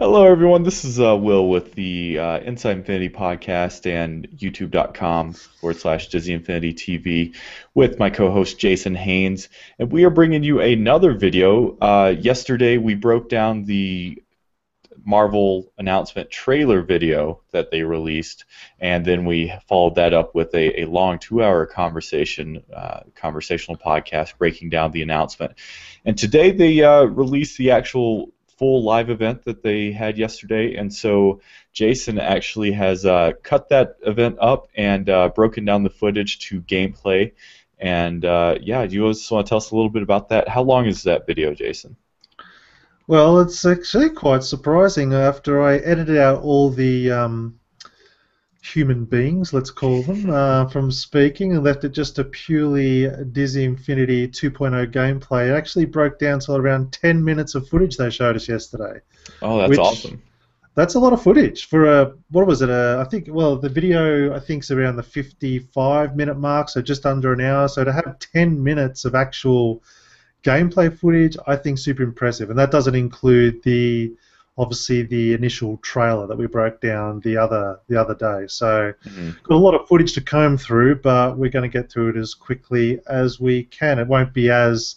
Hello, everyone. This is Will with the Inside Infinity podcast and YouTube.com/Dizzy Infinity TV with my co host Jason Haynes. And we are bringing you another video. Yesterday, we broke down the Marvel announcement trailer video that they released, and then we followed that up with a long 2 hour conversational podcast breaking down the announcement. And today they released the actual full live event that they had yesterday, and so Jason actually has cut that event up and broken down the footage to gameplay. And yeah, do you just want to tell us a little bit about that? How long is that video, Jason? Well, it's actually quite surprising. After I edited out all the human beings, let's call them, from speaking and left it just a purely Dizzy Infinity 2.0 gameplay, it actually broke down to around 10 minutes of footage they showed us yesterday, Oh, that's which awesome. that's a lot of footage for a, what was it? I think, well, the video I think is around the 55-minute mark, so just under an hour. So to have 10 minutes of actual gameplay footage, I think super impressive, and that doesn't include the obviously the initial trailer that we broke down the other day. So Mhm. got a lot of footage to comb through, but we're going to get through it as quickly as we can. It won't be as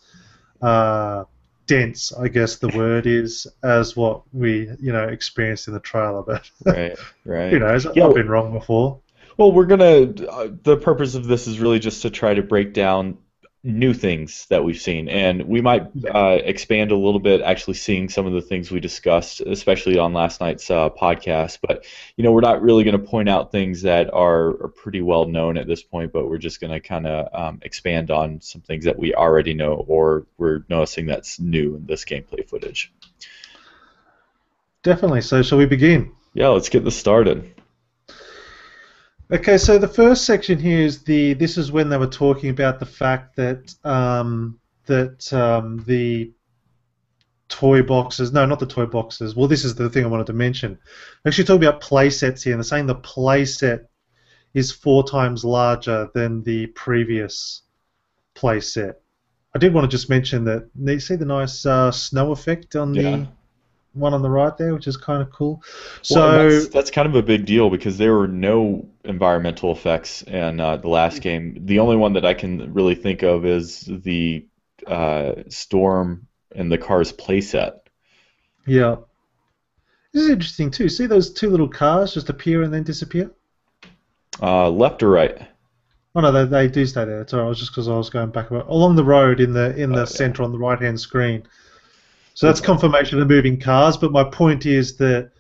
dense, I guess the word is, as what we experienced in the trailer. But Right, who right. knows? Yeah, I've been wrong before. well, we're gonna. The purpose of this is really just to try to break down new things that we've seen, and we might Yeah, expand a little bit, actually seeing some of the things we discussed, especially on last night's podcast. But we're not really going to point out things that are pretty well known at this point, but we're just going to kind of expand on some things that we already know or we're noticing that's new in this gameplay footage. definitely. So shall we begin? Yeah, let's get this started. Okay, so the first section here is this is when they were talking about the fact that the toy boxes, no, not the toy boxes. Well, this is the thing I wanted to mention. They're actually talking about play sets here, and they're saying the play set is 4 times larger than the previous play set. I did want to just mention that. You see the nice snow effect on Yeah. the one on the right there, which is kind of cool. Well, and So that's kind of a big deal because there were no environmental effects in the last game. The only one that I can really think of is the storm and the car's playset. yeah, this is interesting too. See those two little cars just appear and then disappear? Left or right? Oh no, they do stay there. It's all right. It was just because I was going back along the road in the Yeah. center on the right hand screen. So It's that's confirmation of moving cars. But my point is that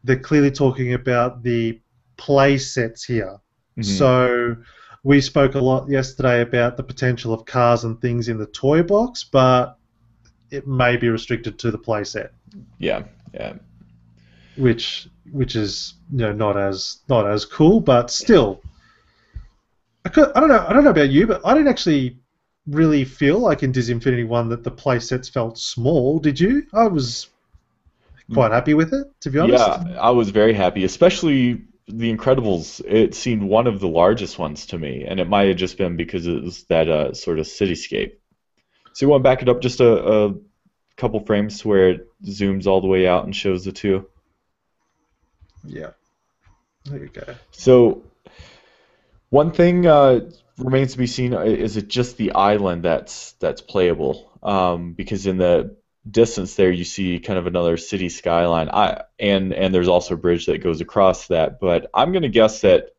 they're clearly talking about the play sets here. mhm. So we spoke a lot yesterday about the potential of cars and things in the toy box, but it may be restricted to the play set, Yeah, yeah. which is not as cool, but still I don't know about you, but I didn't actually really feel like in Disney Infinity 1 that the play sets felt small. Did you? I was quite happy with it, to be honest. Yeah, I was very happy, especially The Incredibles. It seemed one of the largest ones to me, and it might have just been because it was that sort of cityscape. So you want to back it up just a couple frames to where it zooms all the way out and shows the two. Yeah, there you go. So one thing remains to be seen. Is it just the island that's playable? Because in the distance there, you see kind of another city skyline. And there's also a bridge that goes across that. But I'm going to guess that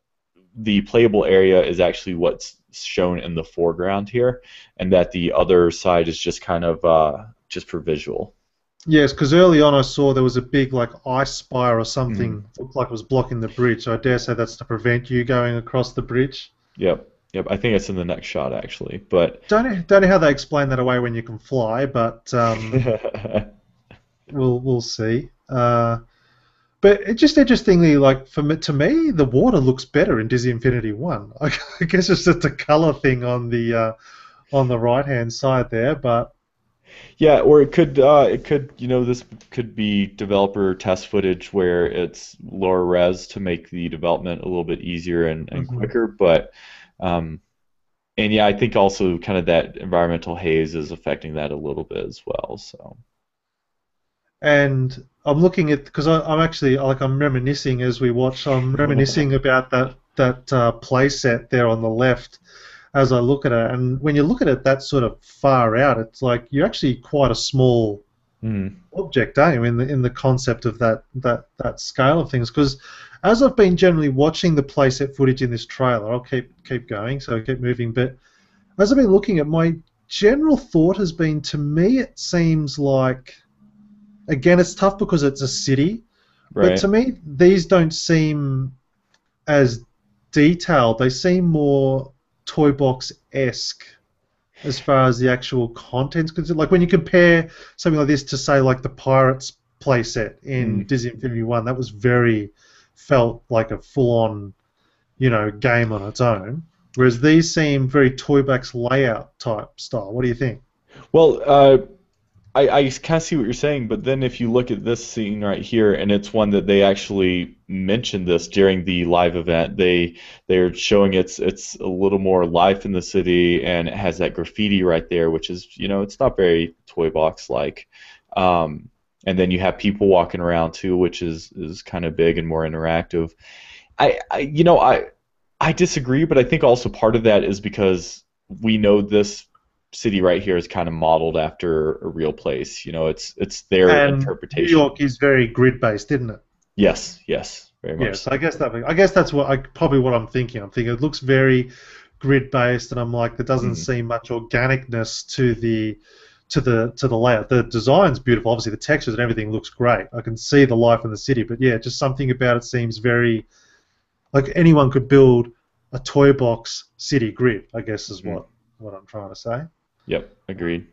the playable area is actually what's shown in the foreground here, and that the other side is just kind of just for visual. Yes, because early on I saw there was a big like ice spire or Mhm. something looked like it was blocking the bridge. So I dare say that's to prevent you going across the bridge. Yep, yep. I think it's in the next shot actually, but. Don't know how they explain that away when you can fly, but we'll see. But it just interestingly, like to me, the water looks better in Disney Infinity One. I guess it's just a color thing on the right hand side there, but Yeah, or it could, this could be developer test footage where it's lower res to make the development a little bit easier and mhm. quicker. But, um, and yeah, I think also kind of that environmental haze is affecting that a little bit as well. So, And I'm looking at because I'm actually like I'm reminiscing as we watch. I'm reminiscing about that play set there on the left as I look at it. And when you look at it that sort of far out, it's like you're actually quite a small Mm, object, eh? In the concept of that scale of things. Because as I've been generally watching the playset footage in this trailer, I'll keep going, so keep moving. But as I've been looking at, my general thought has been, to me, it seems like, again, it's tough because it's a city, but right. to me, these don't seem as detailed. They seem more toy box esque as far as the actual content's concerned. Like when you compare something like this to say like the Pirates playset in Mm. Disney Infinity 1, that was very felt like a full on, game on its own. Whereas these seem very toy box layout type style. What do you think? Well, I kind of see what you're saying, but then if you look at this scene right here, and it's one that they actually mentioned this during the live event, they're showing it's a little more life in the city, and it has that graffiti right there, which is, it's not very toy box like. Um, and then you have people walking around too, which is kind of big and more interactive. I disagree, but I think also part of that is because we know this city right here is kind of modeled after a real place. It's their And New interpretation. York is very grid based, isn't it? Yes, yes, very much Yes, so. I guess that's probably what I'm thinking. I'm thinking it looks very grid based, and I'm like, there doesn't Mhm. seem much organicness to the layout. The design's beautiful. Obviously, the textures and everything looks great. I can see the life in the city, but yeah, just something about it seems very like anyone could build a toy box city grid. I guess is Mhm. what I'm trying to say. Yep, agreed.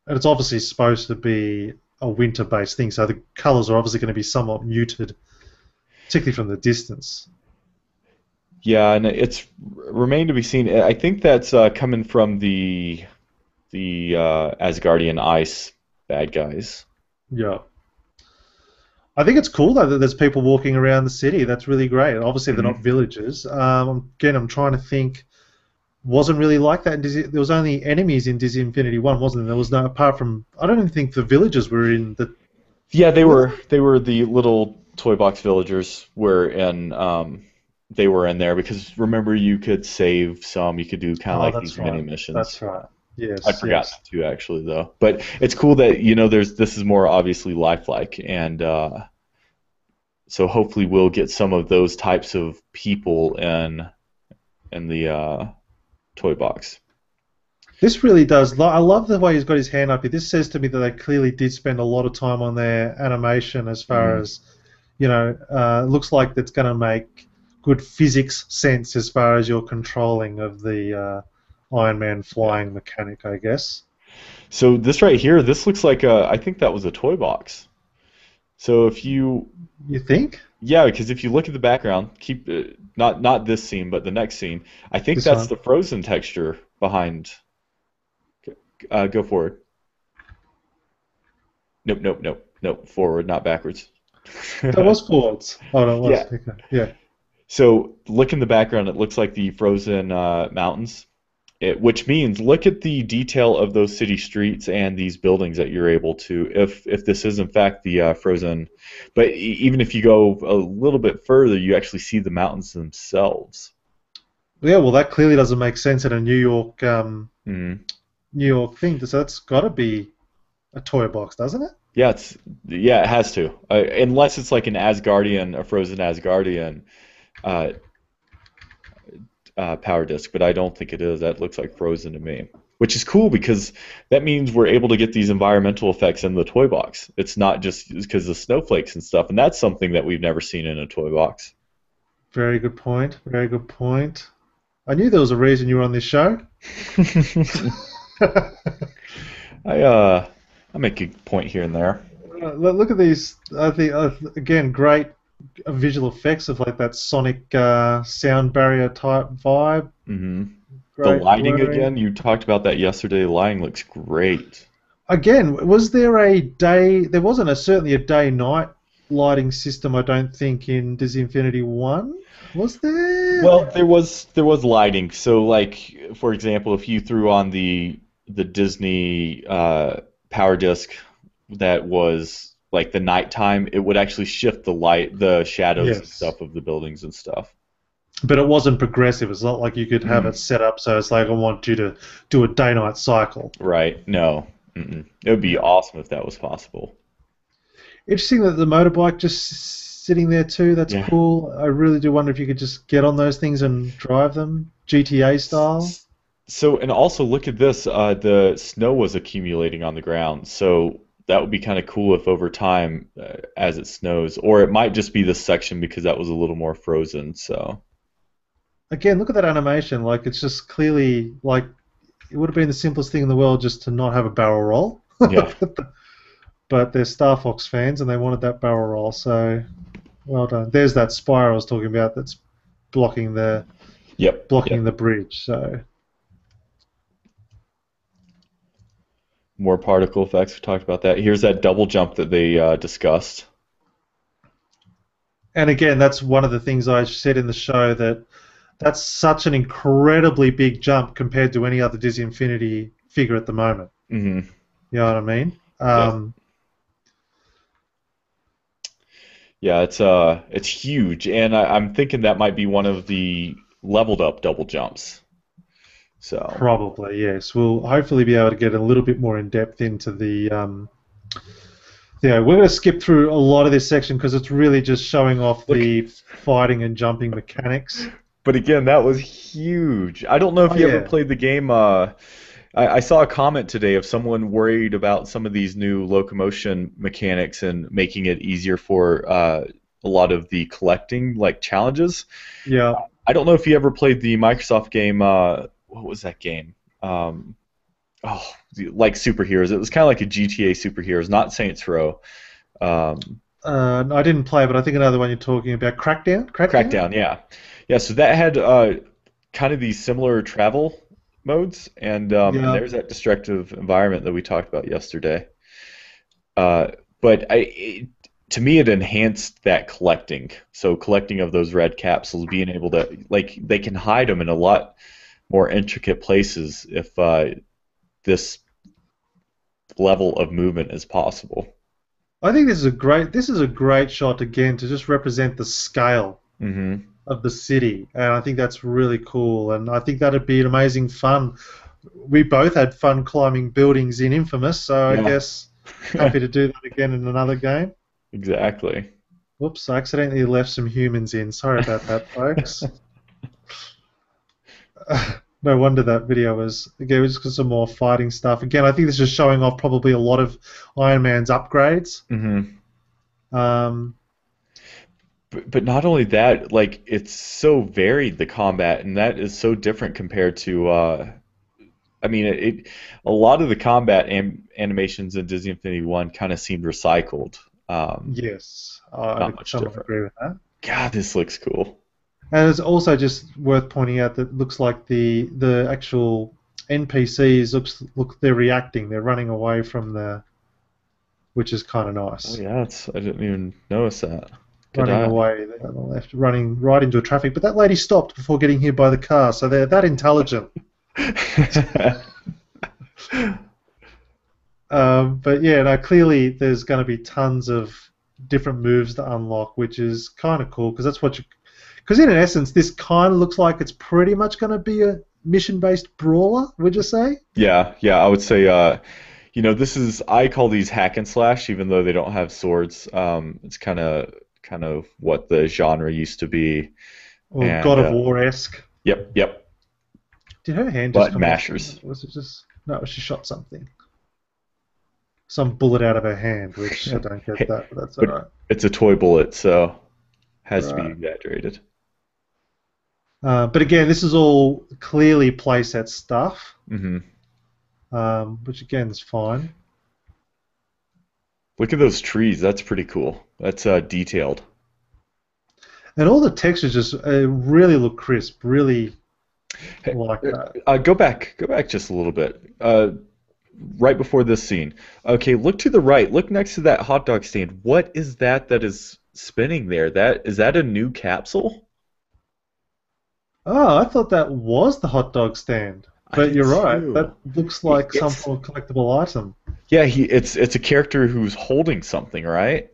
And it's obviously supposed to be a winter based thing, so the colors are obviously going to be somewhat muted, particularly from the distance. Yeah, and it's remained to be seen. I think that's coming from the Asgardian ice bad guys. Yeah. I think it's cool though that there's people walking around the city. That's really great. Obviously, they're not Hmm. villagers. Again, I'm trying to think. Wasn't really like that in Disney. There was only enemies in Disney Infinity 1, wasn't there? There was no apart from. I don't even think the villagers were in the. Yeah, they Were were they? they were the little toy box villagers were in they were in there because remember you could save some, you could do kind of Oh, like that's these mini right. missions. That's right. I Yes, forgot yes. to actually though. But it's cool that there's this is more obviously lifelike and so hopefully we'll get some of those types of people in the toy box. This really does. I love the way he's got his hand up here. This says to me that they clearly did spend a lot of time on their animation as far Hmm. as, it looks like that's going to make good physics sense as far as your controlling of the Iron Man Yeah. flying mechanic, I guess. So this right here, this looks like I think that was a toy box. So if you You think? Yeah, because if you look at the background, keep not this scene, but the next scene. I think This that's one. the frozen texture behind. Go forward. Nope, nope, nope, nope. Forward, not backwards. That was forwards. Oh, no, it was. Yeah. Okay. Yeah. So look in the background. It looks like the frozen mountains. Which means look at the detail of those city streets and these buildings that you're able to. If this is in fact the frozen, but even if you go a little bit further, you actually see the mountains themselves. Yeah, well, that clearly doesn't make sense in a Mhm. New York thing. So that's got to be a toy box, doesn't it? Yeah, it has to. Unless it's like an Asgardian, a frozen Asgardian uh, power disc, but I don't think it is. That looks like Frozen to me. Which is cool because that means we're able to get these environmental effects in the toy box. It's not just because of snowflakes and stuff, and that's something that we've never seen in a toy box. Very good point. Very good point. I knew there was a reason you were on this show. I uh I make a point here and there. Look at these. I think again, great visual effects of like that sonic sound barrier type vibe. Hmm. The Great lighting blurring. again, you talked about that yesterday. The lighting looks great. Again, was there a day? There wasn't certainly a day-night lighting system. I don't think in Disney Infinity One. Was there? Well, there was lighting. So, like for example, if you threw on the Disney Power Disc that was like the nighttime, it would actually shift the light, the shadows and Yes. stuff of the buildings and stuff. But it wasn't progressive. It's not like you could have Mm. it set up so it's like I want you to do a day-night cycle. Right? No. Mm-mm. It would be Yeah. awesome if that was possible. Interesting that the motorbike just sitting there too. That's Yeah. cool. I really do wonder if you could just get on those things and drive them GTA style. So, and also look at this. The snow was accumulating on the ground, so that would be kind of cool if over time, as it snows, or it might just be this section because that was a little more frozen. So, Again, look at that animation. Like it's just clearly like it would have been the simplest thing in the world just to not have a barrel roll. yeah. But they're Star Fox fans and they wanted that barrel roll. So well done. There's that spire I was talking about that's blocking the Yep. blocking Yep. the bridge. So More particle effects. We talked about that. Here's that double jump that they discussed. and again, that's one of the things I said in the show that that's such an incredibly big jump compared to any other Disney Infinity figure at the moment. Hmm. You know what I mean? Yeah. Yeah, it's huge, and I'm thinking that might be one of the leveled up double jumps. So, Probably, yes. We'll hopefully be able to get a little bit more in depth into the. Yeah, we're going to skip through a lot of this section because it's really just showing off look, the fighting and jumping mechanics. but again, that was huge. I don't know if Oh you ever yeah, played the game. I saw a comment today of someone worried about some of these new locomotion mechanics and making it easier for a lot of the collecting like challenges. yeah. I don't know if you ever played the Microsoft game. What was that game? Oh, like superheroes. It was kind of like a GTA superheroes, not Saints Row. Um, I didn't play, but I think another one you're talking about, Crackdown. Crackdown. Crackdown, yeah, yeah. So that had kind of these similar travel modes, and Yeah. there's that destructive environment that we talked about yesterday. But to me, it enhanced that collecting. So collecting of those red capsules, being able to like they can hide them in a lot more intricate places if this level of movement is possible. I think this is a great shot again to just represent the scale Hmm. of the city, and I think that's really cool. And I think that'd be an amazing fun. We both had fun climbing buildings in Infamous, so I Yeah. guess happy to do that again in another game. Exactly. Whoops, I accidentally left some humans in. Sorry about that, folks. No wonder that video was again just got some more fighting stuff. Again, I think this is showing off probably a lot of Iron Man's upgrades. Hmm. Um, But not only that, like it's so varied the combat, and that is so different compared to. I mean, a lot of the combat animations in Disney Infinity 1 kind of seemed recycled. yes, Not I'd much somewhat different. agree with that. God, this looks cool. And it's also just worth pointing out that it looks like the actual NPCs look they're reacting, they're running away from the, which is kind of Oh nice. yeah, I didn't even notice that. Good Running eye. away there on the left, running right into a traffic. But that lady stopped before getting hit by the car, so they're that intelligent. But yeah, no, clearly there's going to be tons of different moves to unlock, which is kind of cool because that's what you. Because in essence, this kind of looks like it's pretty much going to be a mission-based brawler. Would you say? Yeah, yeah, I would say, this is I call these hack and slash, even though they don't have swords. It's kind of what the genre used to be, Or and God of War-esque. yep, yep, Did her hand just button come off? mashers. Was it just no? She shot something. Some bullet out of her hand, which I don't get that, but that's all But right. it's a toy bullet, so has to be Right. exaggerated. But again, this is all clearly playset stuff, Hmm. which again is fine. Look at those trees. That's pretty cool. That's detailed. And all the textures just really look crisp, really Hey, like that. go back just a little bit. Right before this scene. Okay, look to the right. Look next to that hot dog stand. What is that is spinning there? Is that a new capsule? Oh, I thought that was the hot dog stand. I But did you're right. too. That looks like some It's sort of collectible item. yeah, it's a character who's holding something, right?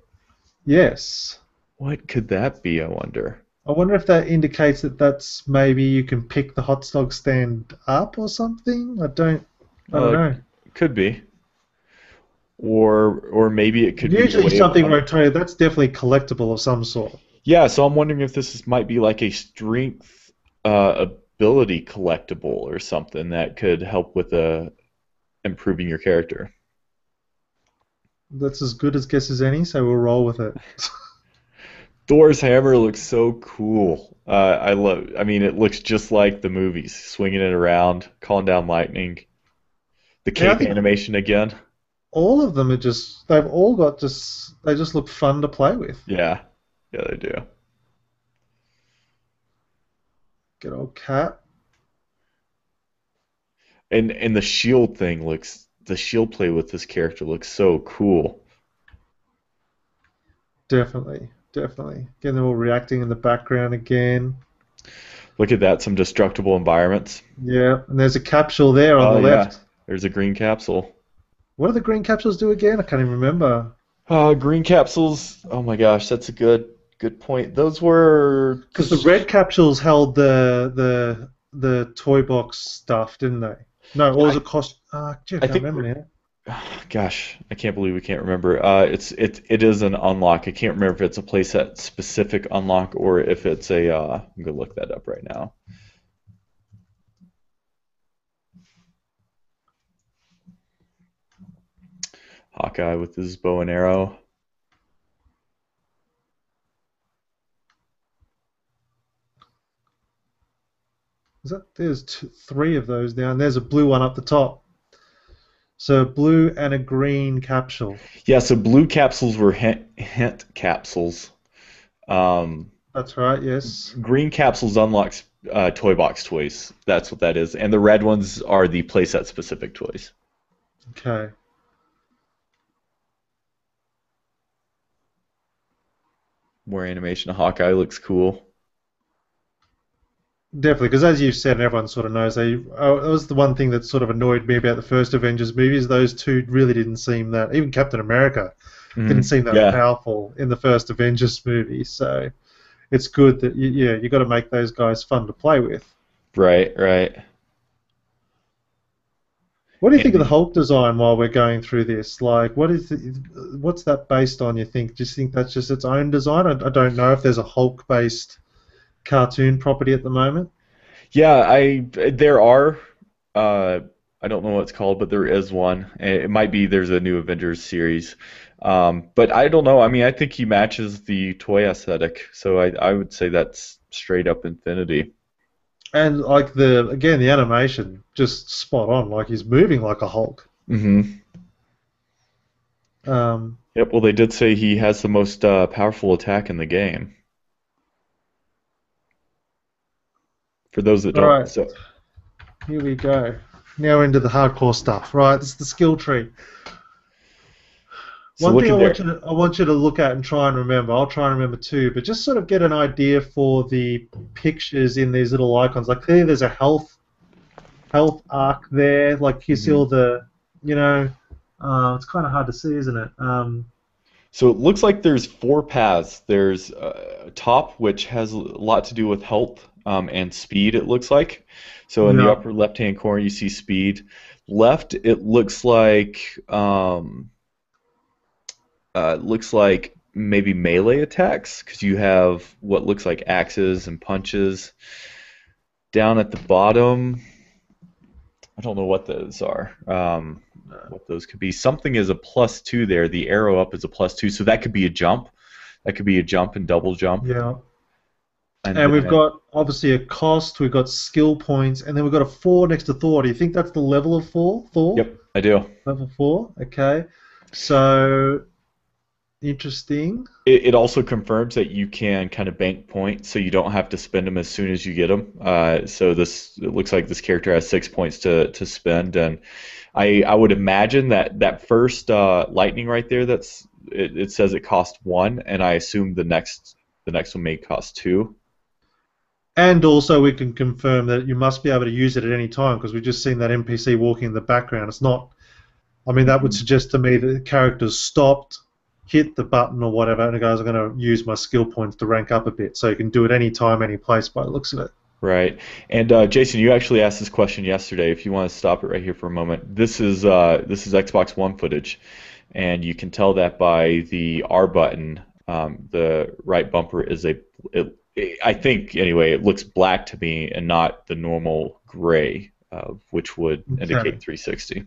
Yes. What could that be, I wonder? I wonder if that indicates that that's maybe you can pick the hot dog stand up or something. I don't Uh, know. could be. Or maybe it could be a Usually way of something rotated, that's definitely collectible of some sort. yeah, so I'm wondering if might be like a strength ability collectible or something that could help with improving your character. That's as good as guess as any, so we'll roll with it. Thor's hammer looks so cool. I mean, it looks just like the movies, swinging it around, calling down lightning. The Yeah, I cape think animation again. all of them are just, they've all got just, they just look fun to play with. Yeah, yeah, they do. Good old cat. And the shield play with this character looks so cool. Definitely, definitely. Getting them all reacting in the background again. Look at that, some destructible environments. Yeah, and there's a capsule there on Oh the yeah, left. there's a green capsule. What do the green capsules do again? I can't even remember. Green capsules. Oh my gosh, that's a good point. Those were Because the red capsules held the toy box stuff, didn't they? No, or was I, it cost? Gee, I I can't think remember now. gosh, I can't believe we can't remember. It is an unlock. I can't remember if it's a playset specific unlock or if it's a I'm gonna look that up right now. Hawkeye with his bow and arrow. There's three of those now, and there's a blue one up the top. So a blue and a green capsule. Yeah, so blue capsules were hint capsules. Um, That's right. Yes. Green capsules unlocks toy box toys. That's what that is. And the red ones are the playset specific toys. Okay. More animation of Hawkeye looks cool. Definitely, because as you've said, and everyone sort of knows, that was the one thing that sort of annoyed me about the first Avengers movies. Those two really didn't seem that. Even Captain America didn't seem that Yeah, powerful in the first Avengers movie. So it's good that you got to make those guys fun to play with. right, right. What do you think of the And Hulk design while we're going through this? Like, what's that based on? You think? Do you think that's just its own design? I don't know if there's a Hulk-based cartoon property at the moment. yeah, there are uh I don't know what it's called, but there is one. It might be there's a new Avengers series. But I don't know. I mean, I think he matches the toy aesthetic, so I would say that's straight up Infinity. And like the animation just spot on. Like he's moving like a Hulk. Hmm. Um, Yep, well they did say he has the most powerful attack in the game. For those that all don't, right, so here we go. Now into the hardcore stuff. Right, this is the skill tree. so One thing looking there. I want you to look at and try and remember. I'll try and remember too, but just sort of get an idea for the pictures in these little icons. Like clearly, there's a health arc there. Like you see Mhm. all the, you know, it's kind of hard to see, isn't it? So it looks like there's four paths. There's top, which has a lot to do with health and speed, it looks like. So in the Yeah. upper left-hand corner, you see speed. Left, it looks like maybe melee attacks, because you have what looks like axes and punches. Down at the bottom, I don't know what those are. What those could be. Something is a +2 there. The arrow up is a +2, so that could be a jump. That could be a jump and double jump. Yeah. And And we've then, got obviously a cost, we've got skill points, and then we've got a 4 next to Thor. Do you think that's the level of Thor? yep, I do. Level 4? Okay. So, interesting. It also confirms that you can kind of bank points, so you don't have to spend them as soon as you get them. So it looks like this character has 6 points to spend, and I would imagine that first lightning right there, it says it costs 1, and I assume the next one may cost 2. And also we can confirm that you must be able to use it at any time because we've just seen that NPC walking in the background. It's not. I mean, that would Mhm. suggest to me that the character's stopped, hit the button or whatever, and it goes, I'm going to use my skill points to rank up a bit. So you can do it any time, any place by the looks of it. Right. And Jason, you actually asked this question yesterday. If you want to stop it right here for a moment, this is Xbox One footage, and you can tell that by the R button. The right bumper is I think anyway, it looks black to me and not the normal gray, which would Okay. indicate 360.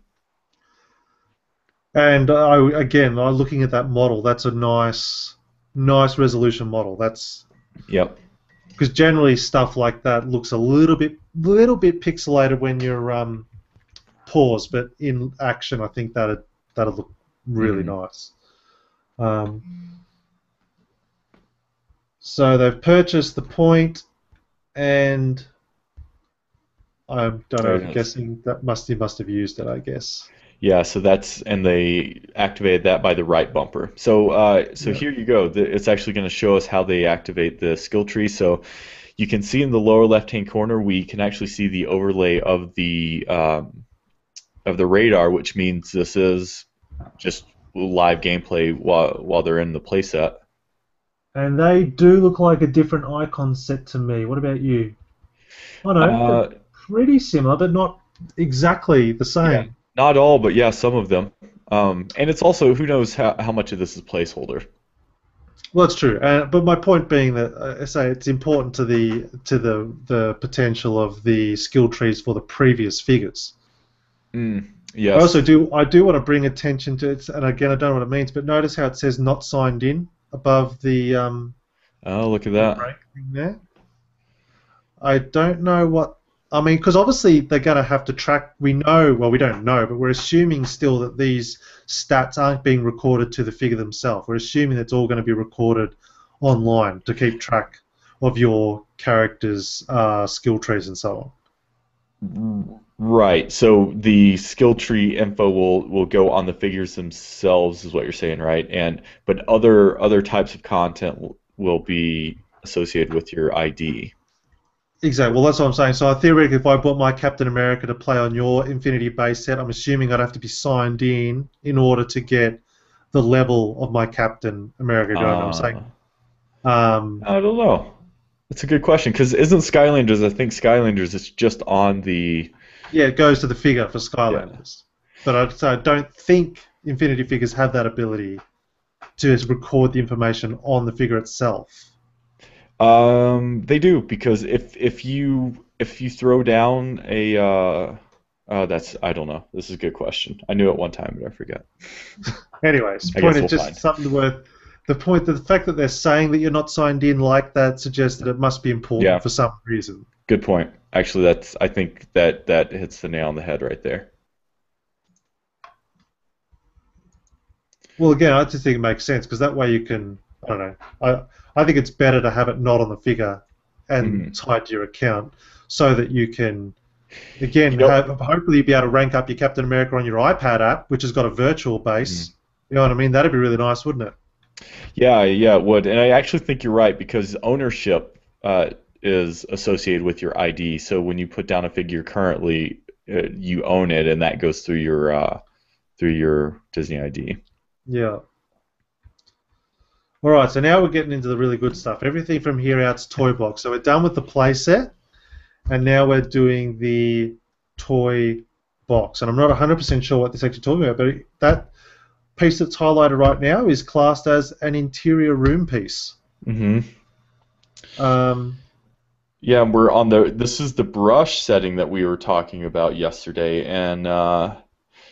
And again, looking at that model, that's a nice resolution model. That's Yep. because generally stuff like that looks a little bit pixelated when you're paused, but in action, I think that'd look really Hmm. nice. Um, so they've purchased the point, and I don't There know. it I'm is. guessing that must have used it. I guess. Yeah, so that's and they activated that by the right bumper. So Yeah. here you go. It's actually going to show us how they activate the skill tree. So you can see in the lower left-hand corner, we can actually see the overlay of the radar, which means this is just live gameplay while they're in the playset. And they do look like a different icon set to me. What about you? I know they're Uh, pretty similar, but not exactly the yeah, same. not all, but yeah, some of them. And it's also who knows how much of this is placeholder. Well, that's true. But my point being that I say it's important to the potential of the skill trees for the previous figures. Yes. I do want to bring attention to it, and again I don't know what it means, but notice how it says not signed in above Oh, look at the that. rank thing there. I don't know what. I mean, because obviously they're going to have to track. We know, well, we don't know, but we're assuming still that these stats aren't being recorded to the figure themselves. We're assuming it's all going to be recorded online to keep track of your character's skill trees and so on. Right. So the skill tree info will go on the figures themselves, is what you're saying, right? And but other types of content will be associated with your ID. Exactly. Well, that's what I'm saying. So theoretically, if I bought my Captain America to play on your Infinity base set, I'm assuming I'd have to be signed in order to get the level of my Captain America. Do you know what I'm saying? Uh, Um, I don't know. That's a good question because isn't Skylanders? I think Skylanders is just on the yeah, it goes to the figure for yeah. Skylanders, but I don't think Infinity figures have that ability to record the information on the figure itself. They do because if you throw down that's I don't know. This is a good question. I knew it one time, but I forget. Anyways, I point guess is we'll just find. something worth. The fact that they're saying that you're not signed in like that suggests that it must be Yeah. important for some reason. Good point. Actually, that's I think that hits the nail on the head right there. Well, again, I just think it makes sense because that way you can. I don't know. I think it's better to have it not on the figure and Hmm. tied to your account so that you can You again know, have hopefully be able to rank up your Captain America on your iPad app, which has got a virtual mhm. base. You know what I mean? That'd be really nice, wouldn't it? Yeah, yeah, it would. And I actually think you're right because ownership is associated with your ID. So when you put down a figure currently, you own it, and that goes through your Disney ID. Yeah. All right. So now we're getting into the really good stuff. Everything from here out's toy box. So we're done with the play set, and now we're doing the toy box. And I'm not 100% sure what this actually talking about, but that piece that's highlighted right now is classed as an interior room piece. Hmm. Um, Yeah, we're on the. This is the brush setting that we were talking about yesterday, and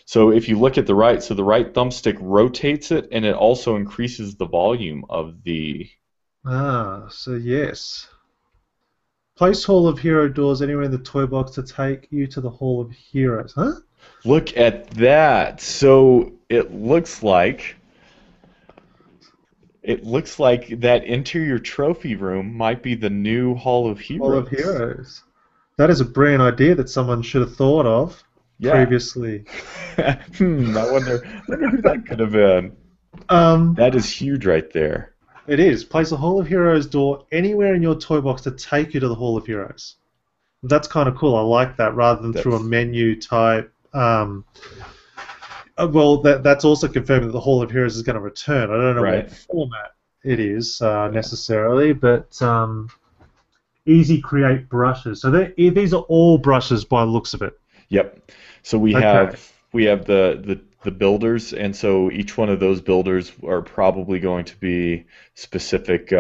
so if you look at the right, so the right thumbstick rotates it, and it also increases the volume of the. so yes. Place Hall of Hero doors anywhere in the toy box to take you to the Hall of Heroes. Huh? Look at that. So it looks like that interior trophy room might be the new Hall of Hall of Heroes. Heroes. That is a brilliant idea that someone should have thought of Yeah. previously. I wonder who that could have been. Um, That is huge right there. It is. Place a Hall of Heroes door anywhere in your toy box to take you to the Hall of Heroes. That's kind of cool. I like that rather than through a That's menu type. Well, that's also confirming that the Hall of Heroes is going to return. I don't know right. what format it is necessarily, but easy create brushes. So these are all brushes by the looks of it. Yep. So we Okay. have the builders, and so each one of those builders are probably going to be specific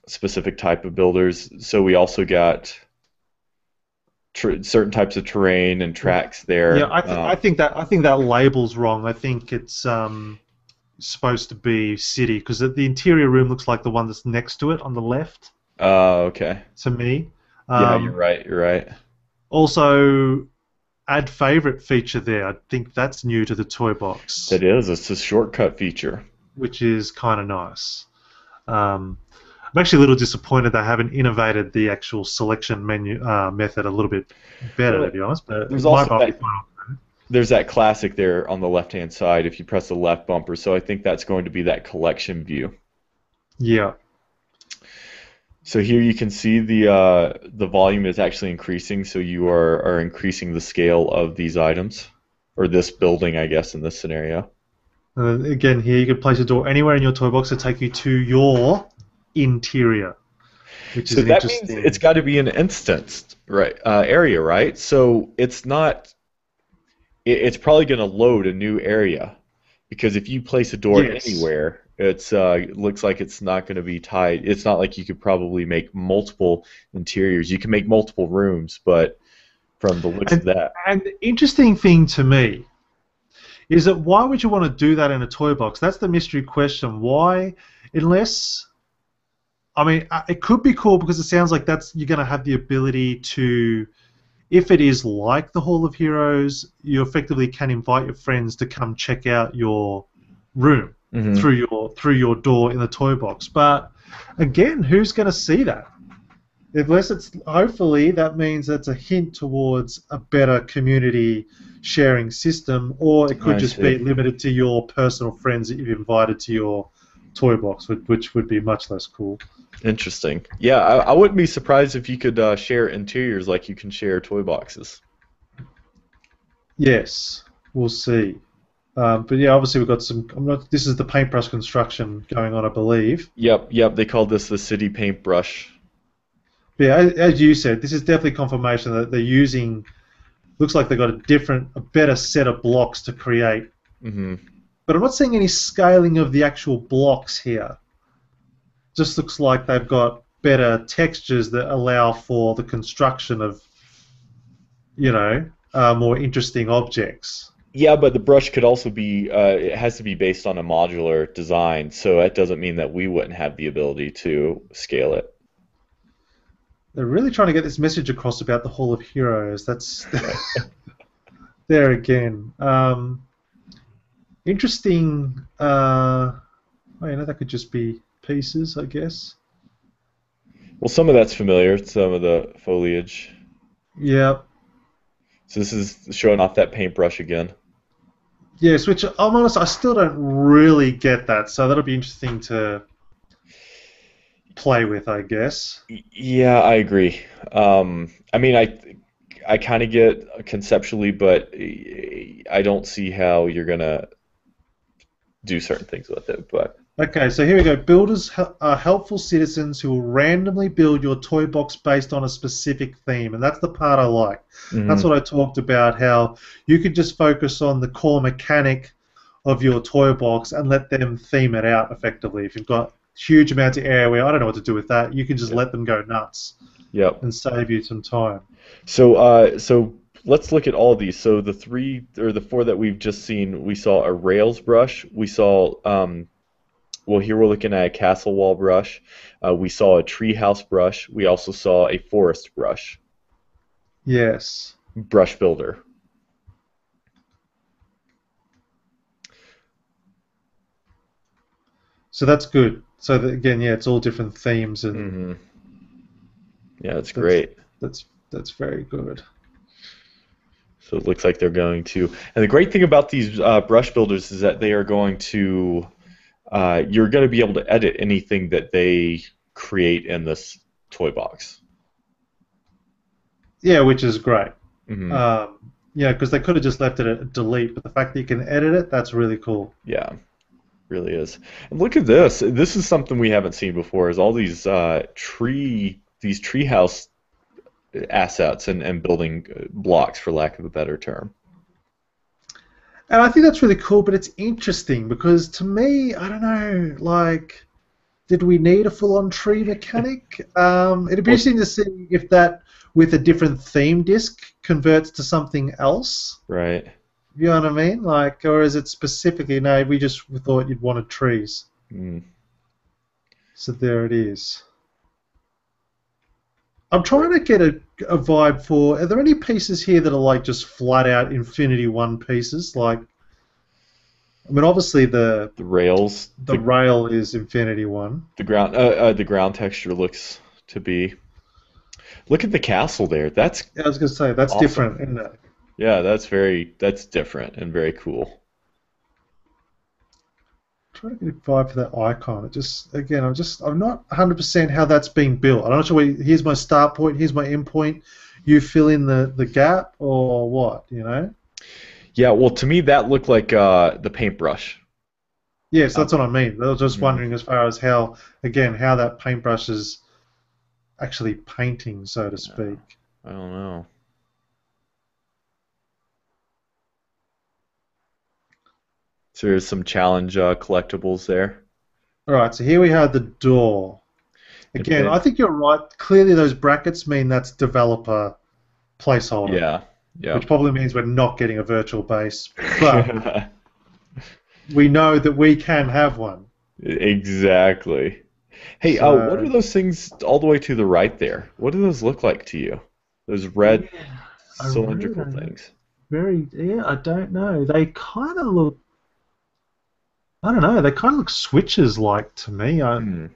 specific type of builders. So we also got certain types of terrain and tracks Yeah, there. I think that label's wrong. I think it's supposed to be city because the interior room looks like the one that's next to it on the left Okay. to me. Yeah, you're Um, right. You're right. Also, add favorite feature there. I think that's new to the toy box, That is. It's a shortcut feature. which is kind of nice. I'm actually a little disappointed they haven't innovated the actual selection menu method a little bit better, Well, to be honest. But there's it might also not be that fine. there's that classic there on the left-hand side if you press the left bumper. So I think that's going to be that collection view. Yeah. So here you can see the volume is actually increasing, so you are increasing the scale of these items, or this building, I guess, in this scenario. Again, here you can place a door anywhere in your toy box to take you to your interior, which is So an that means it's interesting. got to be an instanced right area, right? So it's not. It's probably going to load a new area because if you place a door Yes. anywhere, it looks like it's not going to be tied. It's not like you could probably make multiple interiors. You can make multiple rooms, but from the looks of And that. and the interesting thing to me is that why would you want to do that in a toy box? That's the mystery question. Why, unless I mean, it could be cool because it sounds like that's you're going to have the ability to, if it is like the Hall of Heroes, you effectively can invite your friends to come check out your room Hmm. through your door in the toy box. But again, who's going to see that? Unless it's hopefully that means that's a hint towards a better community sharing system, or it could I just see. be limited to your personal friends that you've invited to your toy box, which would be much less cool. Interesting. Yeah, I wouldn't be surprised if you could share interiors like you can share toy boxes. Yes, we'll see. But yeah, obviously we've got some. I'm not. This is the paintbrush construction going on, I believe. Yep, yep. They called this the city paintbrush. But yeah, as you said, this is definitely confirmation that they're using. Looks like they've got a better set of blocks to create. Hmm. But I'm not seeing any scaling of the actual blocks here. Just looks like they've got better textures that allow for the construction of, more interesting objects. Yeah, but the brush could also be, it has to be based on a modular design, so that doesn't mean that we wouldn't have the ability to scale it. They're really trying to get this message across about the Hall of Heroes. That's Right. there again. Interesting. That could just be pieces, I guess. Well, some of that's familiar, some of the foliage. Yeah. So this is showing off that paintbrush again. Yes, which I'm honest, I still don't really get that. So that'll be interesting to play with, I guess. Yeah, I agree. I mean, I kind of get conceptually, but I don't see how you're gonna do certain things with it. But Okay, so here we go. Builders are helpful citizens who will randomly build your toy box based on a specific theme, and that's the part I like. That's mhm. what I talked about, how you could just focus on the core mechanic of your toy box and let them theme it out effectively. If you've got huge amounts of area where I don't know what to do with that, you can just Yep. let them go nuts Yep. and save you some time. So let's look at all these. So the three or the four that we've just seen, we saw a rails brush. We saw well, here we're looking at a castle wall brush. We saw a treehouse brush. We also saw a forest brush. Yes. Brush builder. So that's good. So that, again, yeah, it's all different themes, and Hmm. Yeah, that's that's great. that's very good. So it looks like they're going to. And the great thing about these brush builders is that they are going to you're going to be able to edit anything that they create in this toy box. Yeah, which is great. Hmm. Yeah, because they could have just left it at delete, but the fact that you can edit it, that's really cool. Yeah, really is. And look at this. This is something we haven't seen before. Is all these treehouse assets and building blocks, for lack of a better term. And I think that's really cool, but it's interesting because to me, I don't know, like, did we need a full-on tree mechanic? It'd be Well, interesting to see if that, with a different theme disc, converts to something else. right. You know what I mean? Like, or is it specifically, no, we just thought you'd wanted trees. Mm. So there it is. I'm trying to get a vibe for, are there any pieces here that are like just flat out Infinity One pieces? Like, I mean, obviously the The rails, the rail is Infinity One. the ground texture looks to be. Look at the castle there. That's Yeah, I was going to say, that's awesome. different, isn't it? Yeah, that's different and very cool. Trying to get a vibe for that icon. It just, again, I'm not 100% how that's being built. I'm not sure. Here's my start point. Here's my end point. You fill in the gap or what? You know? Yeah, well, to me that looked like the paintbrush. Yes, Um, that's what I mean. I was just mhm. wondering as far as how, again, how that paintbrush is actually painting, so to speak. I don't know. So there's some challenge collectibles there. All right, so here we have the door. Again, I Infin- think you're right. Clearly, those brackets mean that's developer placeholder, yeah, yeah. which probably means we're not getting a virtual base, but we know that we can have one. Exactly. Hey, what are So, those things all the way to the right there? What do those look like to you? Those yeah, red I really cylindrical don't know. things. Yeah, I don't know. They kind of look, I don't know, they kind of look switches like to me. Hmm.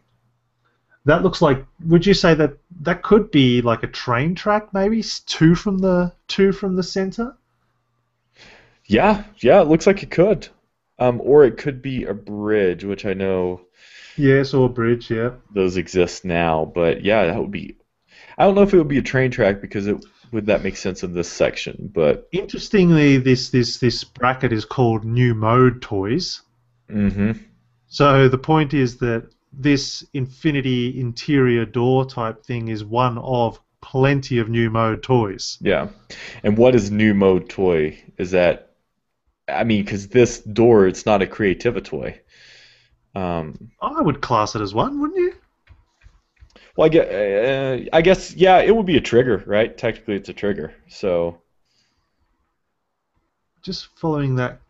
That looks like, would you say that that could be like a train track maybe? Two from the center? Yeah, yeah, it looks like it could. Or it could be a bridge, which I know Yes, or a bridge, yeah. those exist now. But yeah, that would be. I don't know if it would be a train track because it would that make sense in this section. But Interestingly, this bracket is called New Mode Toys. hmm So the point is that this infinity interior door type thing is one of plenty of New Mode toys. yeah. And what is new mode toy? Is that I mean, because this door, it's not a Creativa toy. Um, I would class it as one, wouldn't you? well, I guess, yeah, it would be a trigger, right? Technically, it's a trigger. So, Just following that.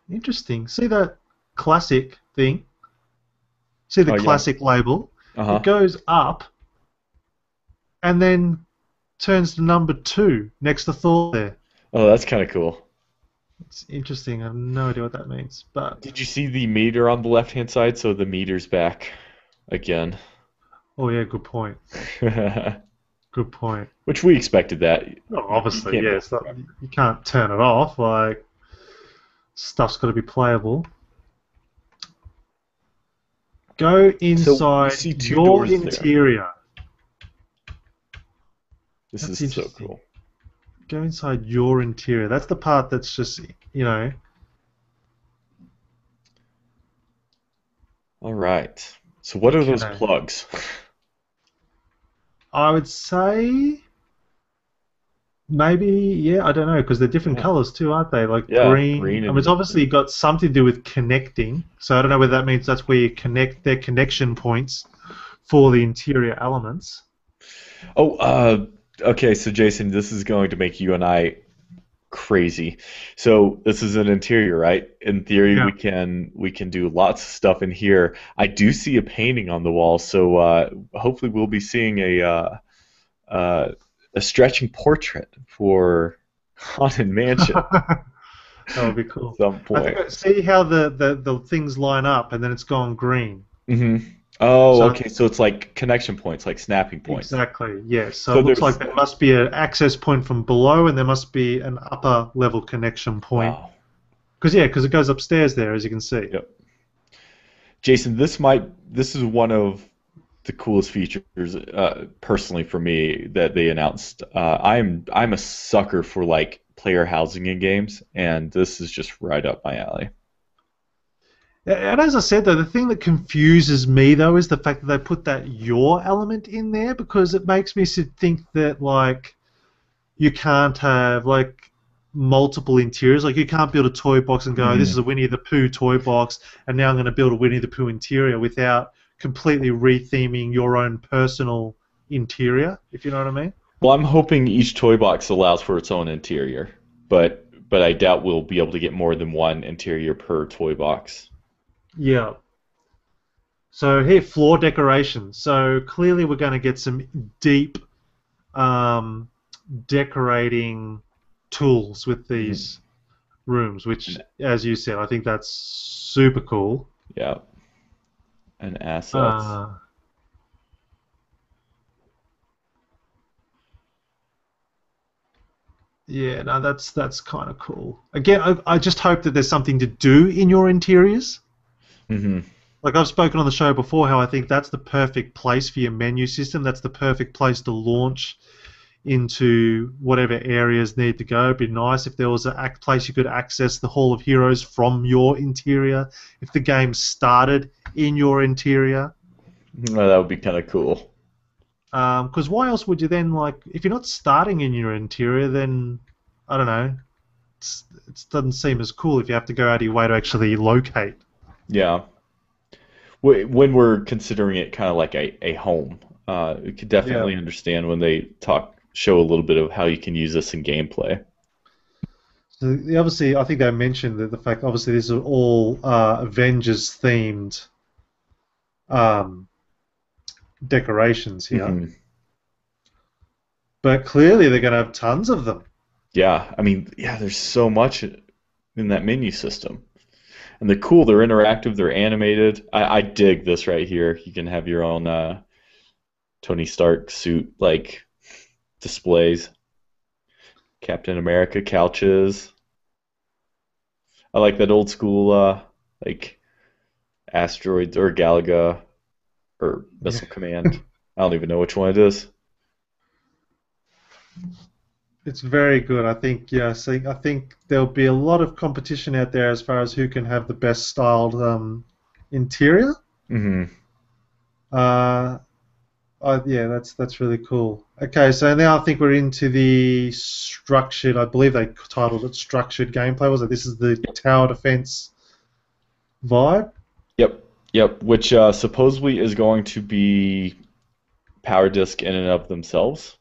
Interesting. See that classic thing? See the oh yeah, classic label? It uh-huh. goes up and then turns to number 2 next to Thor there. Oh, that's kind of cool. It's interesting. I have no idea what that means. But, Did you see the meter on the left-hand side? So the meter's back again. oh yeah, good point. Good point. Which we expected that. Oh, You obviously, can't yeah. go It's not, wrong. you can't turn it off. Like, stuff's got to be playable. Go So we inside see two your doors there. interior. This That's is so interesting. cool. Go inside your interior. That's the part that's just, you know, All right. So what are those okay. plugs? I would say maybe, yeah, I don't know, because they're different Yeah. colors too, aren't they? Like Yeah, green. green I mean, it's and obviously got something to do with connecting. So I don't know whether that means that's where you connect their connection points for the interior elements. oh, okay. So Jason, this is going to make you and I crazy. So this is an interior, right? In theory, Yeah. we can do lots of stuff in here. I do see a painting on the wall, so hopefully we'll be seeing uh, a stretching portrait for Haunted Mansion That would be at cool. some I think point. see how the things line up and then it's gone green. hmm Oh, So okay. So it's like connection points, like snapping points. exactly, yes. So So it looks there's like there must be an access point from below and there must be an upper level connection point wow. because it goes upstairs there, as you can see. Yep. Jason, this is one of the coolest features, personally for me, that they announced. I'm a sucker for like player housing in games, and this is just right up my alley. And as I said, though, the thing that confuses me, though, is the fact that they put that your element in there, because it makes me think that, like, you can't have, like, multiple interiors. Like, you can't build a toy box and go, this Hmm. is a Winnie the Pooh toy box, and now I'm going to build a Winnie the Pooh interior without completely retheming your own personal interior, if you know what I mean. Well, I'm hoping each toy box allows for its own interior, but I doubt we'll be able to get more than one interior per toy box. Yeah. So here, floor decoration. So clearly we're going to get some deep um, decorating tools with Mhm. these rooms, which, as you said, I think that's super cool. Yeah, and assets. Uh, yeah, no, that's kind of cool. Again, I just hope that there's something to do in your interiors. Hmm. Like I've spoken on the show before, how I think that's the perfect place for your menu system. That's the perfect place to launch into whatever areas need to go. It'd be nice if there was a place you could access the Hall of Heroes from your interior. If the game started in your interior. Well, that would be kind of cool. Because why else would you then, like, if you're not starting in your interior, then I don't know. It doesn't seem as cool if you have to go out of your way to actually locate. Yeah. When we're considering it kind of like a home, we could Yeah. definitely understand when they show a little bit of how you can use this in gameplay. So obviously, I think they mentioned that the fact obviously these are all Avengers themed um, decorations here, Hmm. but clearly they're going to have tons of them. Yeah, I mean, yeah, there's so much in that menu system. And they're cool, they're interactive, they're animated. I dig this right here. You can have your own Tony Stark suit like displays. Captain America couches. I like that old school like asteroids or Galaga or Yeah. Missile Command. I don't even know which one it is. It's very good. I think yes. I think there'll be a lot of competition out there as far as who can have the best styled interior. Hmm. Uh, yeah, that's really cool. Okay, so now I think we're into the structured. I believe they titled it structured gameplay. Was it? This is the tower defense vibe. Yep, yep. Which supposedly is going to be Power Disc in and of themselves.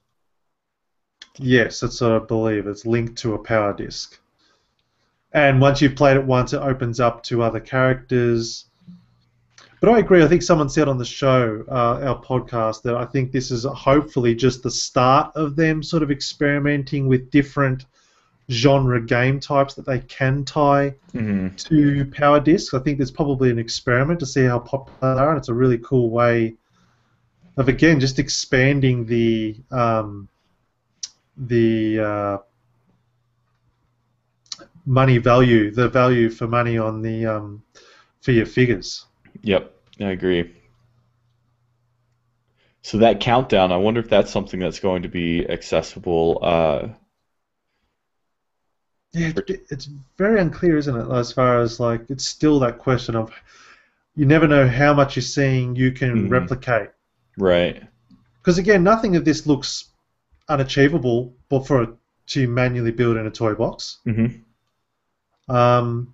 Yes, that's what I believe. It's linked to a power disc. And once you've played it once, it opens up to other characters. But I agree. I think someone said on the show, our podcast, that I think this is hopefully just the start of them sort of experimenting with different genre game types that they can tie Hmm. to power discs. I think there's probably an experiment to see how popular they are, and it's a really cool way of again just expanding the money value, the value for money on the for your figures. Yep, I agree. So that countdown, I wonder if that's something that's going to be accessible. Yeah, For, it's very unclear, isn't it? As far as like, it's still that question of you never know how much you're seeing you can mhm, replicate. right. Because again, nothing of this looks unachievable, but to manually build in a toy box. Hmm. Um,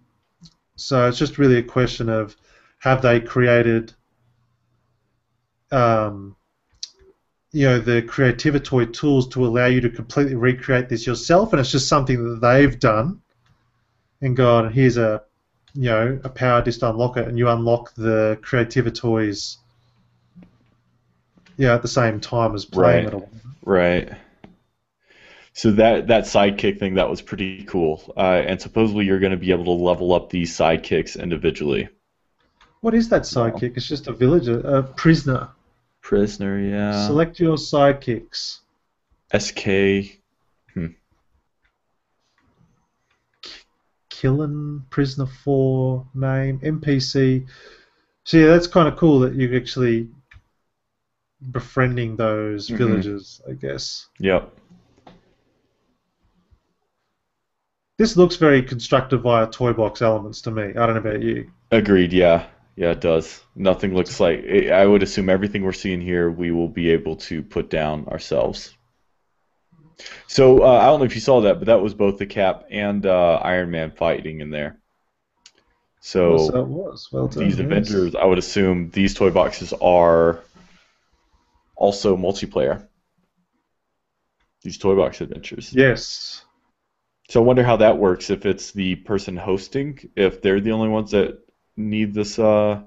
so it's just really a question of have they created, um, the creativity tools to allow you to completely recreate this yourself, and it's just something that they've done and gone, here's a power disc to unlock it, and you unlock the creativity toys, at the same time as playing Right, it. right. So that sidekick thing that was pretty cool. And supposedly you're going to be able to level up these sidekicks individually. What is that Wow. sidekick? It's just a villager, a prisoner. Prisoner, yeah. Select your sidekicks. SK. Hmm. Killen, Prisoner 4 name, NPC. So yeah, that's kind of cool that you're actually befriending those Hmm. villagers, I guess. Yep. This looks very constructed via toy box elements to me. I don't know about you. Agreed. Yeah. Yeah, it does. Nothing looks like. I would assume everything we're seeing here, we will be able to put down ourselves. So I don't know if you saw that, but that was both the Cap and Iron Man fighting in there. Oh, so So it was. Well these done, yes. Avengers, I would assume these toy boxes are also multiplayer. These toy box adventures. Yes. So I wonder how that works if it's the person hosting, if they're the only ones that need this. Now,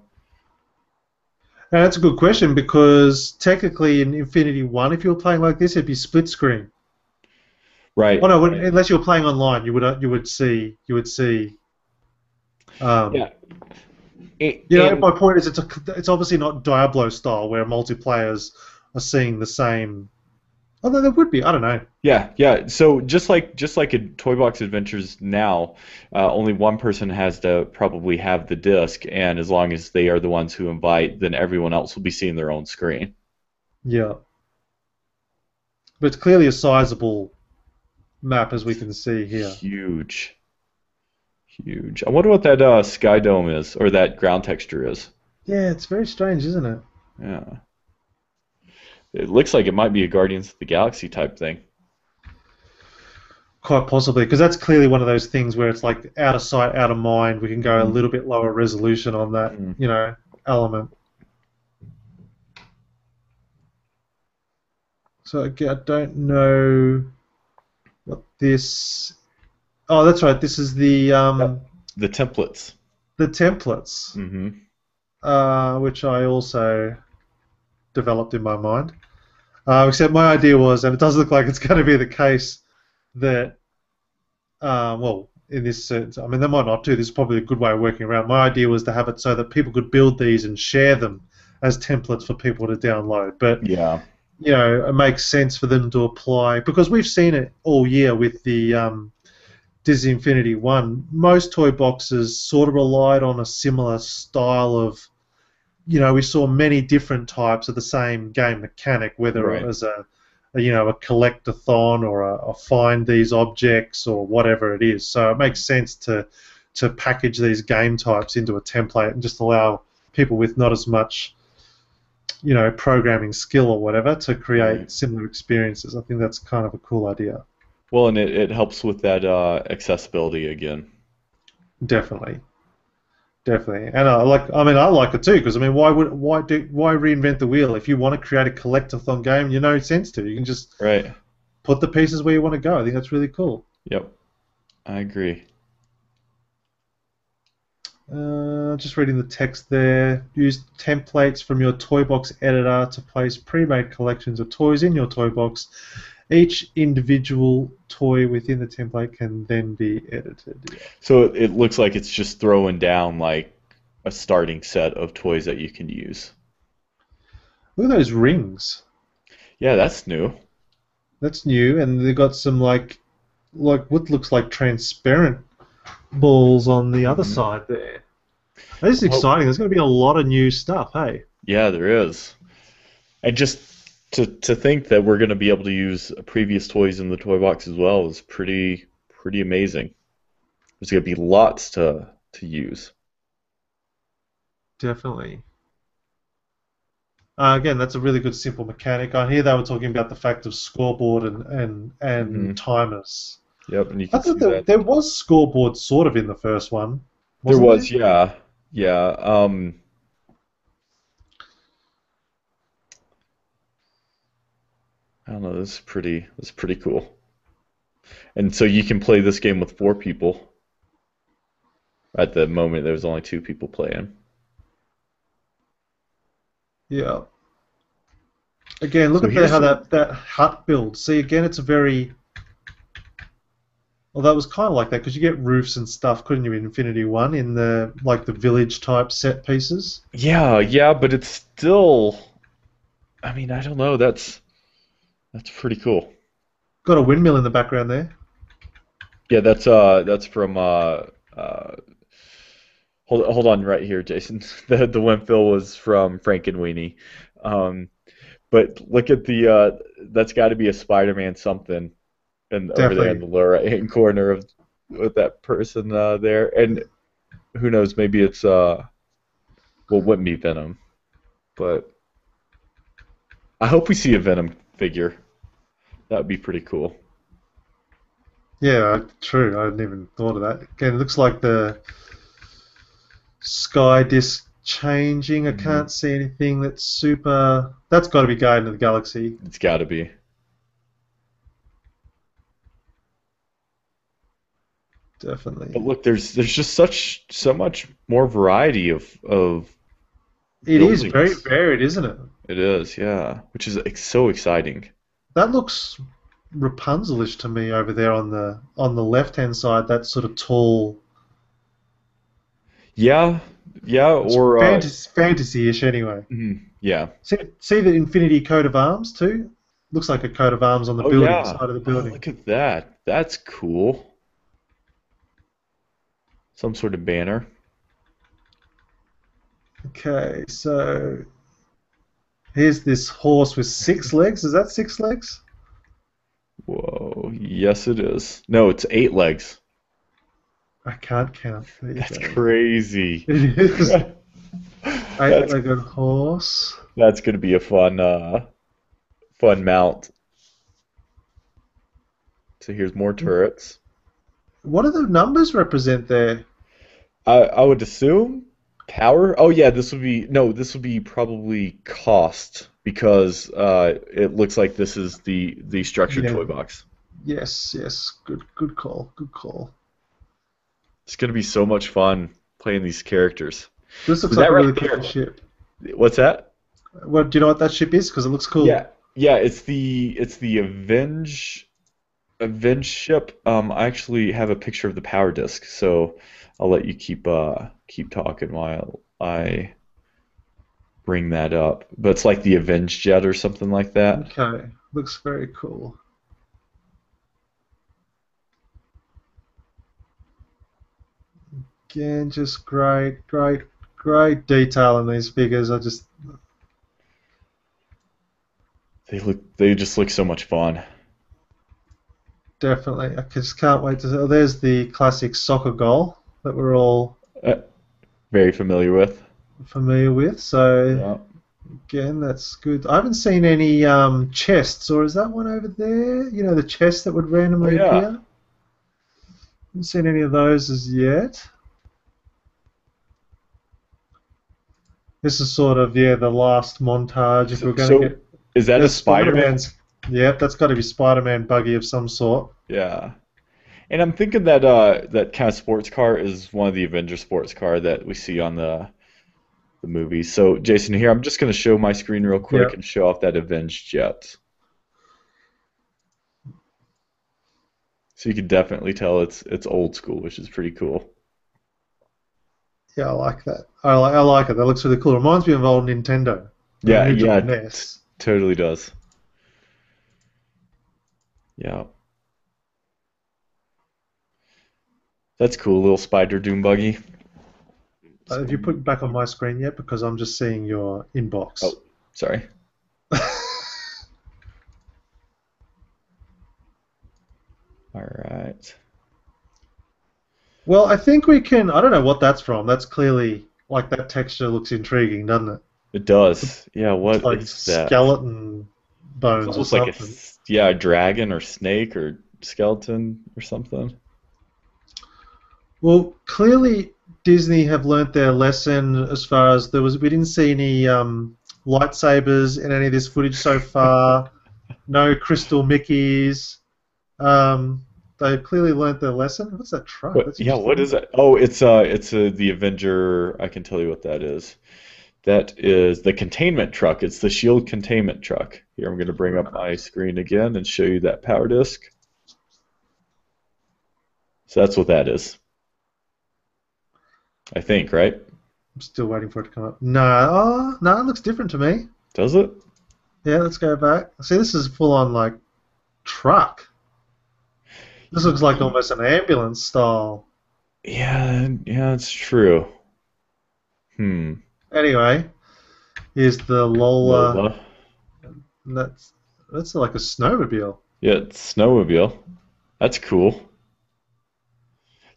that's a good question because technically in Infinity One, if you were playing like this, it'd be split screen. Oh Right. no, unless you were playing online, you would see. Um, Yeah. And my point is, it's obviously not Diablo style where multiplayers are seeing the same. Although there would be, I don't know. yeah, yeah. So just like in Toy Box Adventures now, only one person has to probably have the disc, and as long as they are the ones who invite, then everyone else will be seeing their own screen. Yeah, but it's clearly a sizable map as we can see here. Huge, huge. I wonder what that sky dome is, or that ground texture is. Yeah, it's very strange, isn't it? Yeah, it looks like it might be a Guardians of the Galaxy type thing. Quite possibly, because that's clearly one of those things where it's like out of sight, out of mind. We can go a Hmm. little bit lower resolution on that, Hmm. element. So again, I don't know what this. Oh, that's right. This is Yep. The templates. the templates, Hmm. which I also developed in my mind. Except my idea was, and it does look like it's going to be the case that, well, in this sense, I mean, they might not do. This is probably a good way of working around. My idea was to have it so that people could build these and share them as templates for people to download. But Yeah. it makes sense for them to apply because we've seen it all year with the Disney Infinity One. Most toy boxes sort of relied on a similar style of. We saw many different types of the same game mechanic, whether it Right. was a collectathon or a find these objects or whatever it is. So it makes sense to package these game types into a template and just allow people with not as much programming skill or whatever to Right. create similar experiences. I think that's kind of a cool idea. Well, and it helps with that accessibility again. Definitely, definitely. And I like it too because I mean, why reinvent the wheel if you want to create a collectathon game? No sense to. You can just Right. put the pieces where you want to go. I think that's really cool. Yep. I agree. Just reading the text there. Use templates from your toy box editor to place pre-made collections of toys in your toy box. Each individual toy within the template can then be edited. Yeah. So it looks like it's just throwing down like a starting set of toys that you can use. Look at those rings. Yeah, that's new. That's new, and they've got some like what looks like transparent balls on the other Hmm. side there. This is Well, exciting. There's going to be a lot of new stuff. Hey, yeah, there is. And just to think that we're going to be able to use previous toys in the toy box as well is pretty amazing. There's going to be lots to use. definitely. Again, that's a really good simple mechanic. I hear they were talking about the fact of scoreboard and Hmm. timers. Yep, and you I can thought see that that. there was scoreboard sort of in the first one, There wasn't there? was, yeah, yeah. I don't know. This is pretty cool. And so you can play this game with four people. At the moment, there was only two people playing. Yeah. Again, look So at how here's that hut builds. See, again, it's a very well, that was kind of like that because you get roofs and stuff, couldn't you, in Infinity One, in the village type set pieces? yeah, yeah, but it's still. I mean, I don't know. That's pretty cool. Got a windmill in the background there. Yeah, that's from Uh, hold on right here, Jason. The Wimpville was from Frankenweenie. Um, but look at the that's got to be a Spider-Man something, and over there in Definitely. the lower right-hand corner of with that person there, and who knows, maybe it's well, it wouldn't be Venom, but I hope we see a Venom figure. That would be pretty cool. Yeah, true. I hadn't even thought of that. Again, it looks like the sky disk changing. I Hmm. can't see anything that's super. That's got to be Guardian of the Galaxy. It's got to be. But Definitely. look, there's just so much more variety of It is very buildings. varied, isn't it? It is, yeah, which is so exciting. That looks Rapunzelish to me over there on the left hand side. That sort of tall. Yeah, yeah, It's or fantasy-ish anyway. yeah. See the Infinity coat of arms too? Looks like a coat of arms on the Oh building yeah. side of the Oh, building. look at that. That's cool. Some sort of banner. Okay, so here's this horse with 6 legs. Is that 6 legs? Whoa. Yes, it is. No, it's 8 legs. I can't count. There you That's go. crazy. It is That's eight-legged horse. that's gonna be a fun mount. So here's more turrets. What do the numbers represent there? I would assume power. Oh yeah, this would be no, this would be probably cost because it looks like this is the structured Yeah. toy box. Yes, yes. Good call. Good call. It's gonna be so much fun playing these characters. This looks So like that a right really cool there, ship. what's that? What do you know what that ship is? Because it looks cool. Yeah, yeah, it's the Avenge ship. I actually have a picture of the power disc, so I'll let you keep talking while I bring that up. But it's like the Avenge jet or something like that. Okay. Looks very cool. Again, just great detail in these figures. I just They just look so much fun. definitely, I just can't wait to. Oh, there's the classic soccer goal that we're all Uh, Very familiar with. familiar with. So Yeah. again, that's good. I haven't seen any chests, or is that one over there? You know, the chest that would Oh randomly yeah. appear. Haven't seen any of those as yet. This is sort of the last montage. If So, we're going to so get is that a there's Spider-Man? Spider-Man's. Yep, that's got to be Spider-Man buggy of some sort. Yeah. And I'm thinking that that kind of sports car is one of the Avenger sports car that we see on the movies. So Jason, here I'm just going to show my screen real quick Yep. and show off that Avenged jet. So you can definitely tell it's old school, which is pretty cool. Yeah, I like that. I like it. That looks really cool. Reminds me of old Nintendo, the Yeah, original yeah, NES. totally does. Yeah, that's cool. Little spider doom buggy. Have you put it back on my screen yet? Because I'm just seeing your inbox. Oh, sorry. All right. Well, I think we can. I don't know what that's from. That's clearly like that texture looks intriguing, doesn't it? It does. Yeah, It's what like is that? skeleton It's bones or almost like something. yeah, a dragon or snake or skeleton or something. Well, clearly Disney have learnt their lesson as far as we didn't see any lightsabers in any of this footage so far. No crystal Mickeys. They've clearly learnt their lesson. What's that truck? What? That's Yeah, what interesting. is that? Oh, it's the Avenger. I can tell you what that is. That is the containment truck. It's the Shield containment truck. Here, I'm going to bring up Right. my screen again and show you that power disc. So that's what that is. I think, right? I'm still waiting for it to come up. No, oh, no, it looks different to me. Does it? Yeah, let's go back. See, this is full on like truck. This looks like almost an ambulance style. Yeah, yeah, it's true. Hmm. Anyway, here's the Lola. Lola. That's that's like a snowmobile. Yeah, it's snowmobile. That's cool.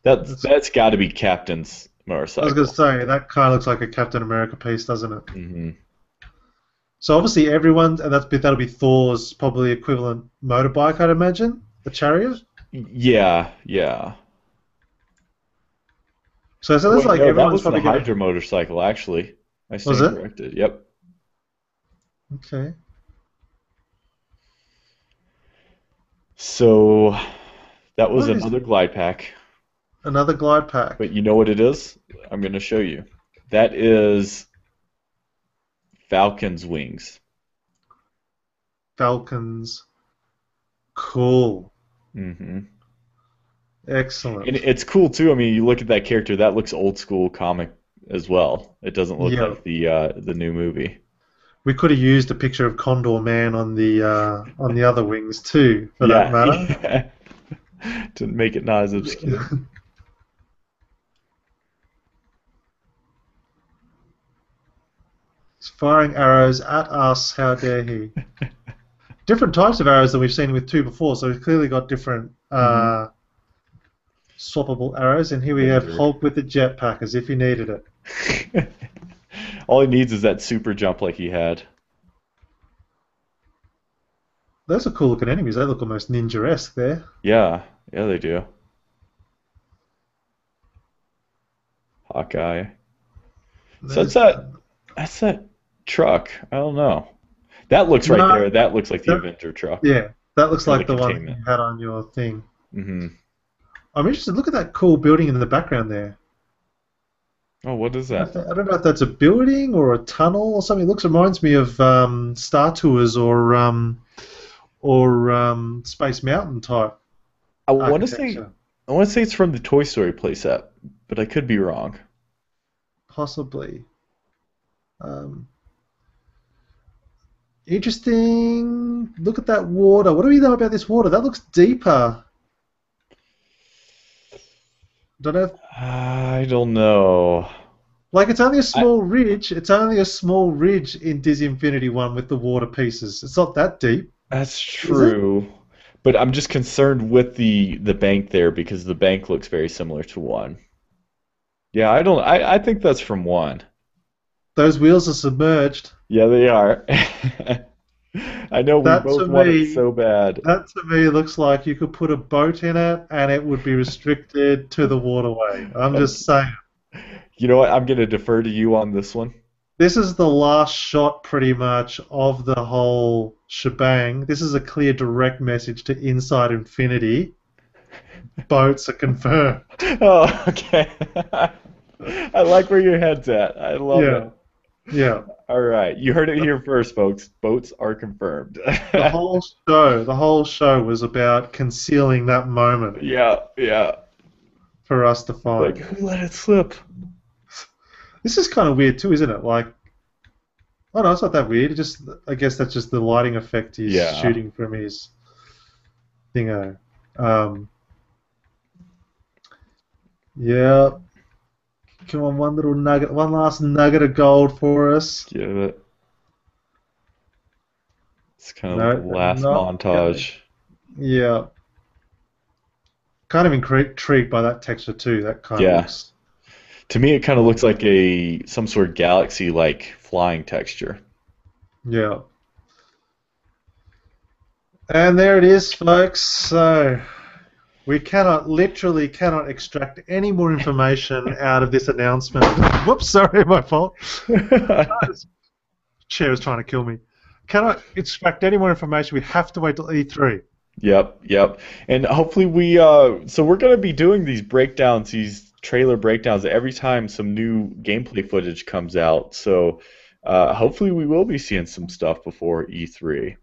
That's That's, that's got to be Captain's I was gonna motorcycle. say that kind of looks like a Captain America piece, doesn't it? Hmm. So obviously everyone, and that'll be Thor's probably equivalent motorbike, I'd imagine, the chariot. Yeah, yeah. So Oh there's wait, like no, that everyone's was the probably gonna. Hydra motorcycle, actually. I Was stand it? corrected. Yep. Okay. So that was What is another glide pack. another glide pack? But you know what it is? I'm going to show you. That is Falcon's wings. Falcons. Cool. Hmm. And Excellent. it's cool too. I mean, you look at that character, that looks old school comic as well. It doesn't look Yeah. like the new movie. We could have used a picture of Condor Man on the other wings too, for that Yeah, matter. yeah. To make it not as obscure. He's firing arrows at us. How dare he? Different types of arrows than we've seen with two before, so we've clearly got different Hmm. swappable arrows. And here we have Weird. Hulk with the jetpack, as if he needed it. All he needs is that super jump like he had. Those are cool looking enemies. They look almost ninja-esque there. Yeah, yeah, they do. Hawkeye. So There's that's that truck. I don't know. That looks right no, there. That looks like the that, Avenger truck yeah, that looks or the like the one that containment. you had on your thing. Hmm. I'm interested. Look at that cool building in the background there. Oh, what is that? I don't know if that's a building or a tunnel or something. It reminds me of Star Tours or Space Mountain type I want to say architecture. I want to say it's from the Toy Story playset, but I could be wrong. Possibly. Um, Interesting. Look at that water. What do we know about this water? That looks deeper. Don't know. I don't know. Like it's only a I, small ridge. It's only a small ridge in Disney Infinity One with the water pieces. It's not that deep, that's is it? true, but I'm just concerned with the bank there because the bank looks very similar to one. Yeah, I don't. I think that's from one. Those wheels are submerged. Yeah, they are. I know we That to both want it me, so bad. that to me looks like you could put a boat in it and it would be restricted to the waterway. I'm Um, just saying. you know what? I'm going to defer to you on this one. This is the last shot, pretty much, of the whole shebang. This is a clear, direct message to Inside Infinity. Boats are confirmed. Oh, okay. I like where your head's at. I love it. Yeah, yeah. All right, you heard it here first, folks. Boats are confirmed. The whole show was about concealing that moment Yeah, yeah. for us to Like, find. who let it slip? This is kind of weird too, isn't it? Like, oh no, it's not that weird. It just, I guess that's just the lighting effect he's Yeah. shooting from his thingo. Um, yeah. Come on, one little nugget, one last nugget of gold for us. Give it. It's kind of No, the they're last not gonna. montage. Yeah. Kind of intrigued by that texture too. That kind of Yeah. looks To me, it kind of looks cool. like a some sort of galaxy-like flying texture. Yeah. And there it is, folks. So we literally cannot extract any more information out of this announcement. Whoops, sorry, my fault. This chair is trying to kill me. Cannot extract any more information. We have to wait till E3. Yep, yep. And hopefully so we're gonna be doing these breakdowns, these trailer breakdowns every time some new gameplay footage comes out. So hopefully we will be seeing some stuff before E3.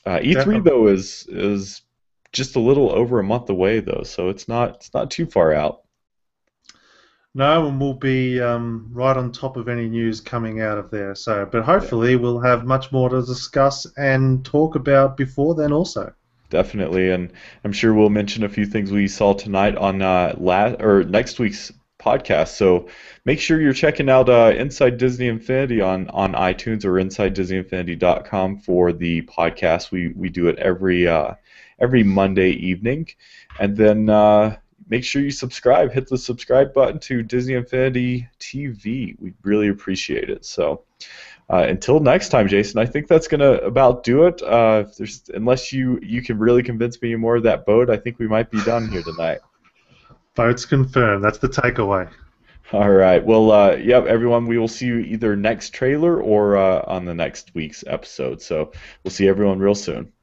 E3 Definitely. though is just a little over a month away though, so it's not too far out. No, and we'll be right on top of any news coming out of there. So, but Yeah. hopefully we'll have much more to discuss and talk about before then also. definitely, and I'm sure we'll mention a few things we saw tonight on or next week's podcast. So make sure you're checking out Inside Disney Infinity on iTunes or InsideDisneyInfinity.com for the podcast. We do it every Monday evening, and then make sure you subscribe. Hit the subscribe button to Disney Infinity TV. We really appreciate it. So. Until next time, Jason, I think that's gonna about do it. If unless you can really convince me more of that boat, I think we might be done here tonight. Votes confirmed. That's the takeaway. All right. Well, yep, everyone, we will see you either next trailer or on the next week's episode. So we'll see everyone real soon.